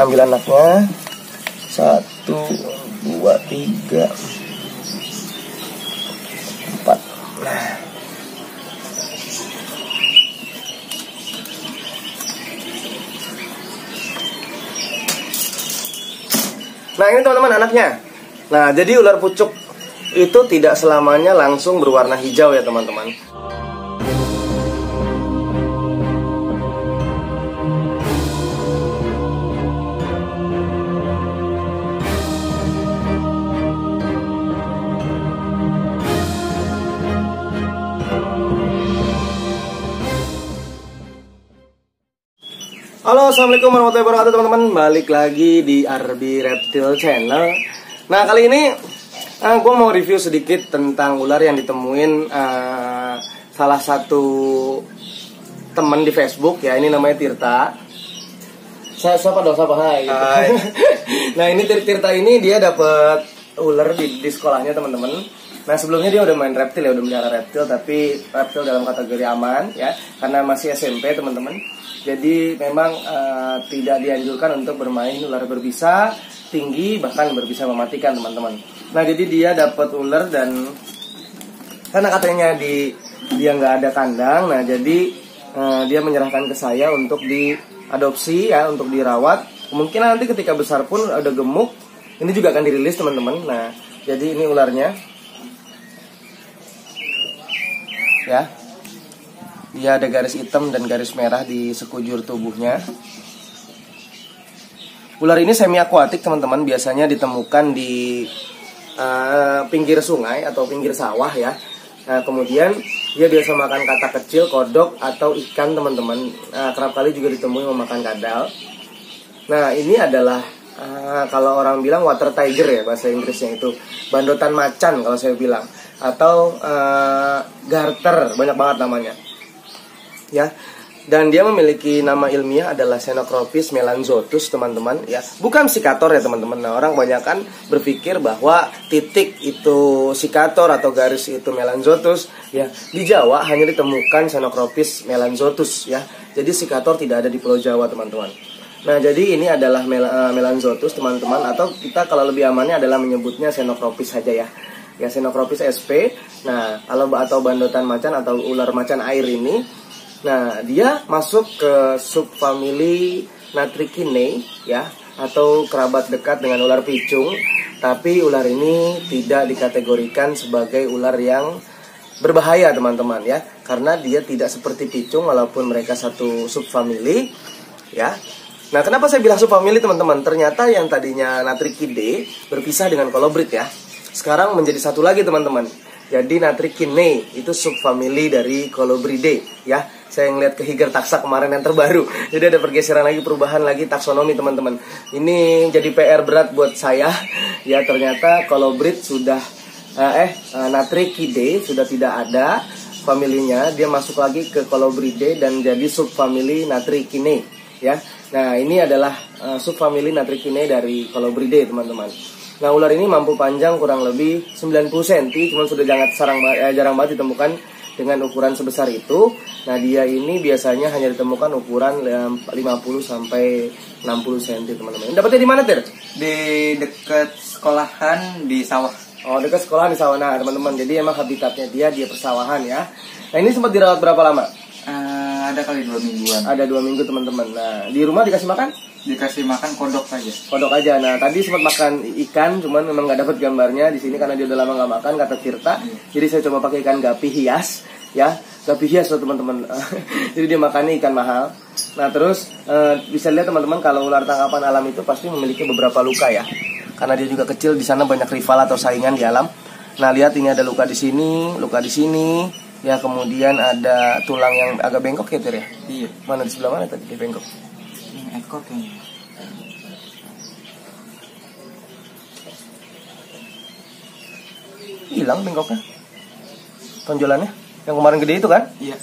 Kita ambil anaknya. 1, 2, 3, 4. Nah ini teman-teman anaknya. Nah jadi ular pucuk itu tidak selamanya langsung berwarna hijau ya teman-teman. Halo, assalamualaikum warahmatullahi wabarakatuh teman-teman. Balik lagi di RB Reptile Channel. Nah kali ini gue mau review sedikit tentang ular yang ditemuin salah satu temen di Facebook ya. Ini namanya Tirta. Siapa dong? Siapa? Hai. Nah ini Tirta ini dia dapet ular di sekolahnya teman-teman. Nah sebelumnya dia udah main reptil ya, udah melihara reptil, tapi reptil dalam kategori aman ya, karena masih SMP teman-teman. Jadi memang tidak dianjurkan untuk bermain ular berbisa tinggi, bahkan berbisa mematikan teman-teman. Nah jadi dia dapat ular dan karena katanya dia nggak ada kandang, nah jadi dia menyerahkan ke saya untuk diadopsi ya, untuk dirawat. Kemungkinan nanti ketika besar pun ada gemuk, ini juga akan dirilis teman-teman. Nah jadi ini ularnya ya. Dia ada garis hitam dan garis merah di sekujur tubuhnya. Ular ini semi akuatik teman-teman, biasanya ditemukan di pinggir sungai atau pinggir sawah ya. Nah, kemudian dia biasa makan katak kecil, kodok atau ikan teman-teman. Kerap kali juga ditemui memakan kadal. Nah ini adalah kalau orang bilang water tiger ya bahasa Inggrisnya, itu bandotan macan kalau saya bilang, atau garter, banyak banget namanya ya. Dan dia memiliki nama ilmiah adalah Xenocropis melanzotus teman-teman ya, bukan sikator ya teman-teman. Nah orang kebanyakan berpikir bahwa titik itu sikator atau garis itu melanzotus ya. Di Jawa hanya ditemukan Xenocropis melanzotus ya, jadi sikator tidak ada di Pulau Jawa teman-teman. Nah jadi ini adalah melanzotus teman-teman, atau kita kalau lebih amannya adalah menyebutnya Xenocropis saja ya. Ya Xenocropis sp. Nah kalau atau bandotan macan atau ular macan air ini, nah dia masuk ke subfamili Natricinae ya, atau kerabat dekat dengan ular picung. Tapi ular ini tidak dikategorikan sebagai ular yang berbahaya teman-teman ya, karena dia tidak seperti picung walaupun mereka satu subfamili ya. Nah kenapa saya bilang subfamili teman-teman? Ternyata yang tadinya Natricidae berpisah dengan Colobrid ya, sekarang menjadi satu lagi teman-teman. Jadi Natricinae itu subfamili dari Colobridae ya. Saya ngeliat ke Higer Taxa kemarin yang terbaru. Jadi ada pergeseran lagi, perubahan lagi taksonomi teman-teman. Ini jadi PR berat buat saya. Ya ternyata Colobrid sudah Natricidae sudah tidak ada familinya. Dia masuk lagi ke Colobridae dan jadi subfamili Natricinae ya. Nah ini adalah subfamili Natricinae dari Colobridae teman-teman. Nah ular ini mampu panjang kurang lebih 90 cm, cuman sudah jarang banget ditemukan dengan ukuran sebesar itu. Nah dia ini biasanya hanya ditemukan ukuran 50 sampai 60 cm teman-teman. Dapatnya di mana Tir? Di dekat sekolahan di sawah. Oh dekat sekolahan di sawah. Nah teman-teman, jadi emang habitatnya dia persawahan ya. Nah ini sempat dirawat berapa lama? Ada kali 2 mingguan. Ada 2 minggu teman-teman. Nah di rumah dikasih makan? Dikasih makan kodok saja. Kodok aja. Nah tadi sempat makan ikan, cuman memang nggak dapat gambarnya di sini karena dia udah lama nggak makan kata Tirta. Jadi saya coba pakai ikan gapi hias, ya gapi hias loh teman-teman. Jadi dia makannya ikan mahal. Nah terus bisa lihat teman-teman kalau ular tangkapan alam itu pasti memiliki beberapa luka ya, karena dia juga kecil, di sana banyak rival atau saingan di alam. Nah lihat ini ada luka di sini, luka di sini. Ya kemudian ada tulang yang agak bengkok ya Tir ya. Iya. Mana di sebelah mana tadi dia bengkok? Ekor kayaknya. Hilang bengkoknya, tonjolannya yang kemarin gede itu kan? Iya.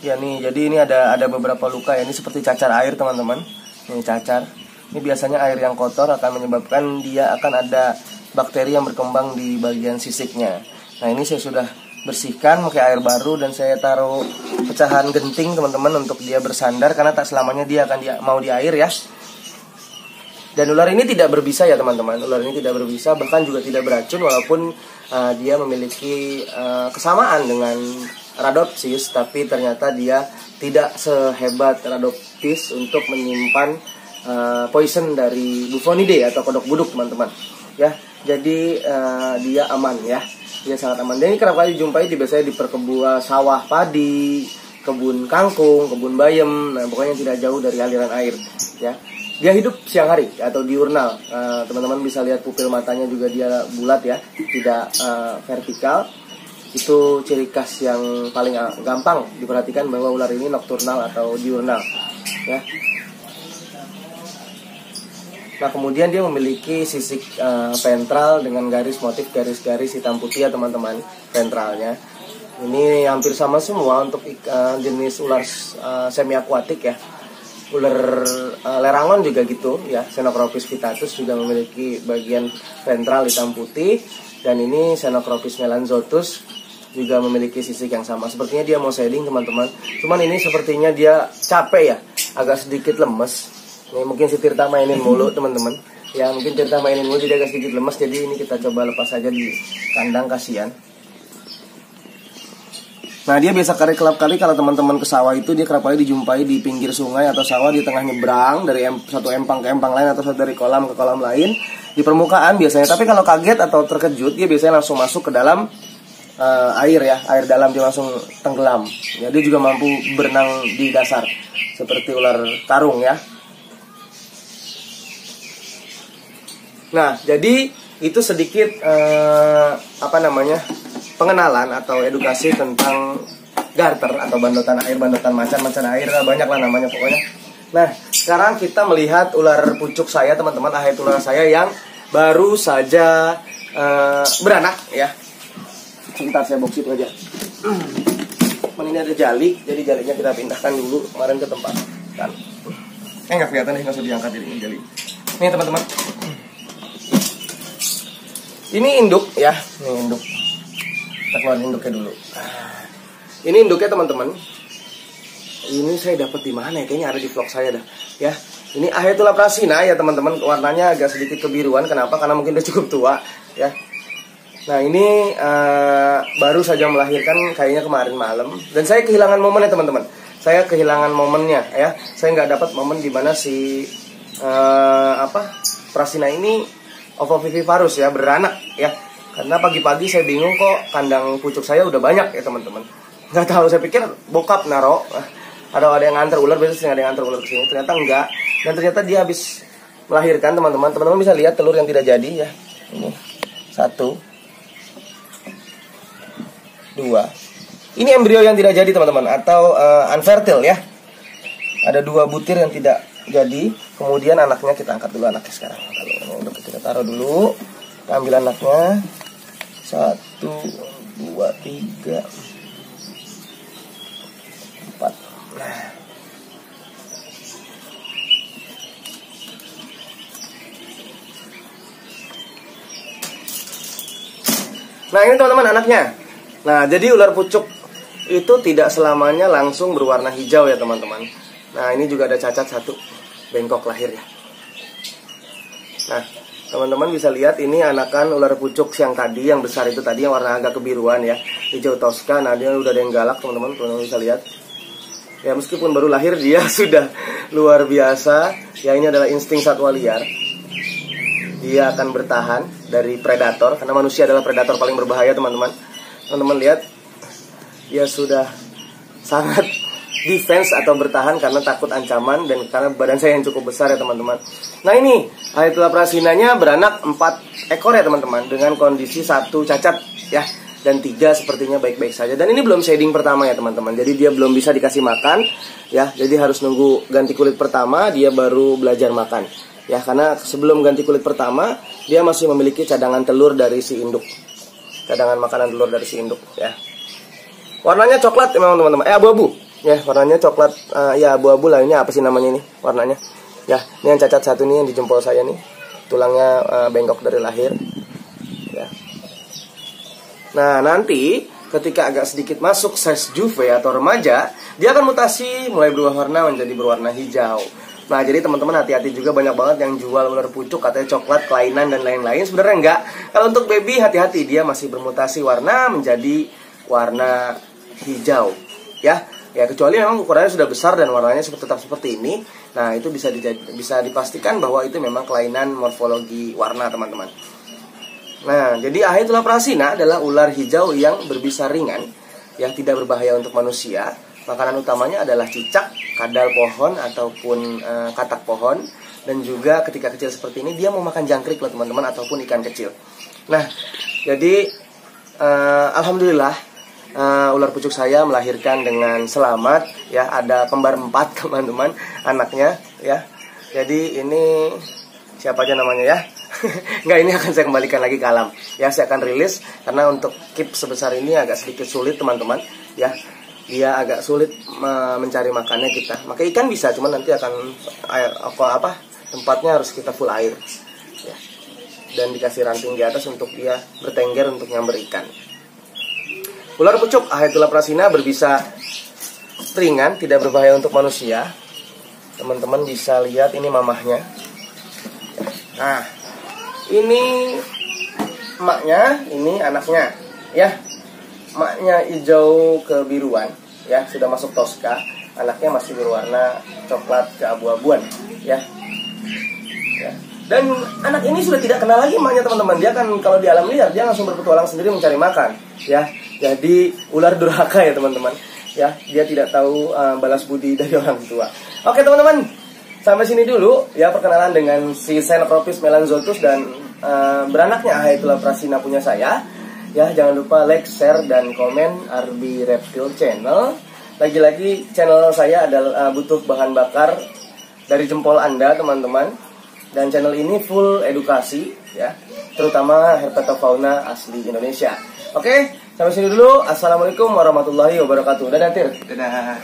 Ya nih, jadi ini ada beberapa luka ya. Ini seperti cacar air teman-teman. Ini cacar. Ini biasanya air yang kotor akan menyebabkan dia akan ada bakteri yang berkembang di bagian sisiknya. Nah ini saya sudah bersihkan pakai air baru dan saya taruh pecahan genting teman-teman untuk dia bersandar, karena tak selamanya dia akan mau di air ya. Dan ular ini tidak berbisa ya teman-teman. Ular ini tidak berbisa, bahkan juga tidak beracun, walaupun dia memiliki kesamaan dengan Rhodopsis, tapi ternyata dia tidak sehebat Rhodopsis untuk menyimpan poison dari Bufonidae atau kodok buduk teman-teman. Ya, jadi dia aman ya. Dia sangat aman. Dan ini kerap kali dijumpai biasanya di perkebunan sawah padi, kebun kangkung, kebun bayam, nah, pokoknya tidak jauh dari aliran air ya. Dia hidup siang hari atau diurnal. Teman-teman bisa lihat pupil matanya juga dia bulat ya, tidak vertikal. Itu ciri khas yang paling gampang diperhatikan bahwa ular ini nokturnal atau diurnal ya. Nah, kemudian dia memiliki sisik ventral dengan garis motif garis-garis hitam putih ya teman-teman, ventralnya. Ini hampir sama semua untuk jenis ular semi akuatik ya. Ular lerangon juga gitu ya. Xenocropis vittatus juga memiliki bagian ventral hitam putih. Dan ini Xenocropis melanzotus juga memiliki sisik yang sama. Sepertinya dia mau shedding teman-teman. Cuman ini sepertinya dia capek ya, agak sedikit lemes. Ini mungkin si Tirta mainin mulu teman-teman. Ya mungkin Tirta mainin mulu jadi agak sedikit lemes. Jadi ini kita coba lepas saja di kandang, kasihan. Nah, dia biasa kerap kali kalau teman-teman ke sawah itu dia kerap kali dijumpai di pinggir sungai atau sawah di tengah nyebrang dari satu empang ke empang lain atau dari kolam ke kolam lain di permukaan biasanya. Tapi kalau kaget atau terkejut dia biasanya langsung masuk ke dalam air ya, air dalam, dia langsung tenggelam. Ya, dia juga mampu berenang di dasar seperti ular karung ya. Nah, jadi itu sedikit pengenalan atau edukasi tentang garter atau bandotan air, bandotan macan air, banyak lah namanya pokoknya. Nah, sekarang kita melihat ular pucuk saya teman-teman, ular saya yang baru saja beranak ya. Sebentar saya box itu aja. Ini ada jali, jadi jalinya kita pindahkan dulu kemarin ke tempat kan. Nggak kelihatan nih, nggak usah diangkat ini jali. Nih teman-teman. Ini induk ya, ini induk. Kita keluarin induknya dulu. Ini induknya teman-teman. Ini saya dapat di mana ya? Kayaknya ada di vlog saya dah. Ya, ini Ahaetulla prasina ya teman-teman. Warnanya agak sedikit kebiruan. Kenapa? Karena mungkin dia cukup tua. Ya. Nah ini baru saja melahirkan kayaknya kemarin malam. Dan saya kehilangan momen ya teman-teman. Saya kehilangan momennya ya. Saya nggak dapat momen di mana si prasina ini ovoviviparus ya, beranak ya. Karena pagi-pagi saya bingung kok kandang pucuk saya udah banyak ya teman-teman. Nggak tahu, saya pikir bokap naro ada yang nganter ular, biasanya sering ada yang nganter ular ke sini. Ternyata enggak. Dan ternyata dia habis melahirkan teman-teman. Teman-teman bisa lihat telur yang tidak jadi ya. Ini 1, 2. Ini embrio yang tidak jadi teman-teman, atau unfertile ya. Ada 2 butir yang tidak jadi. Kemudian anaknya kita angkat dulu anaknya sekarang. Lalu kita taruh dulu. Kita ambil anaknya. 1, 2, 3, 4. Nah ini teman-teman anaknya. Nah jadi ular pucuk itu tidak selamanya langsung berwarna hijau ya teman-teman. Nah ini juga ada cacat 1, bengkok lahirnya. Nah teman-teman bisa lihat ini anakan ular pucuk yang tadi, yang besar itu tadi, yang warna agak kebiruan ya, hijau toska. Nah dia udah ada yang galak teman-teman bisa lihat. Ya meskipun baru lahir dia sudah luar biasa. Ya ini adalah insting satwa liar. Dia akan bertahan dari predator, karena manusia adalah predator paling berbahaya teman-teman. Teman-teman lihat, dia sudah sangat defense atau bertahan karena takut ancaman dan karena badan saya yang cukup besar ya teman-teman. Nah ini Ahaetulla prasinanya beranak 4 ekor ya teman-teman, dengan kondisi 1 cacat ya, dan 3 sepertinya baik-baik saja. Dan ini belum shading pertama ya teman-teman, jadi dia belum bisa dikasih makan ya, jadi harus nunggu ganti kulit pertama dia baru belajar makan ya, karena sebelum ganti kulit pertama dia masih memiliki cadangan telur dari si induk, cadangan makanan telur dari si induk ya. Warnanya coklat memang teman-teman, abu-abu ya, warnanya coklat ya, abu-abu lah. Ini apa sih namanya ini warnanya ya. Ini yang cacat 1 nih, yang di jempol saya nih, tulangnya bengkok dari lahir ya. Nah nanti ketika agak sedikit masuk size juve atau remaja, dia akan mutasi mulai berubah warna menjadi berwarna hijau. Nah, jadi teman-teman hati-hati juga, banyak banget yang jual ular pucuk katanya coklat, kelainan dan lain-lain. Sebenarnya enggak. Kalau untuk baby hati-hati, dia masih bermutasi warna menjadi warna hijau, ya. Ya, kecuali memang ukurannya sudah besar dan warnanya tetap seperti ini. Nah, itu bisa dipastikan bahwa itu memang kelainan morfologi warna, teman-teman. Nah, jadi Ahaetulla prasina adalah ular hijau yang berbisa ringan, yang tidak berbahaya untuk manusia. Makanan utamanya adalah cicak, kadal pohon ataupun katak pohon. Dan juga ketika kecil seperti ini dia mau makan jangkrik loh teman-teman, ataupun ikan kecil. Nah, jadi alhamdulillah ular pucuk saya melahirkan dengan selamat, ya. Ada kembar 4 teman-teman anaknya, ya. Jadi ini siapa aja namanya, ya. Enggak, ini akan saya kembalikan lagi ke alam, ya. Saya akan rilis karena untuk keep sebesar ini agak sedikit sulit teman-teman, ya. Dia agak sulit mencari makannya kita. Maka ikan bisa, cuman nanti akan tempatnya harus kita full air, ya. Dan dikasih ranting di atas untuk dia bertengger untuk nyamber ikan. Ular pucuk Ahaetulla prasina berbisa ringan, tidak berbahaya untuk manusia. Teman-teman bisa lihat ini mamahnya. Nah, ini emaknya, ini anaknya, ya. Emaknya hijau kebiruan, ya, sudah masuk toska. Anaknya masih berwarna coklat keabu-abuan, ya. Ya. Dan anak ini sudah tidak kenal lagi emaknya teman-teman. Dia kan kalau di alam liar dia langsung berpetualang sendiri mencari makan, ya. Jadi ular durhaka ya teman-teman, ya. Dia tidak tahu balas budi dari orang tua. Oke teman-teman, sampai sini dulu ya perkenalan dengan si Xenopropis melanzotus dan beranaknya Ahaetulla prasina punya saya. Ya, jangan lupa like, share, dan komen RB Reptile Channel. Lagi-lagi channel saya adalah butuh bahan bakar dari jempol Anda teman-teman. Dan channel ini full edukasi, ya, terutama herpetofauna asli Indonesia. Oke, sampai sini dulu. Assalamualaikum warahmatullahi wabarakatuh. Dadah Tir. Dadah.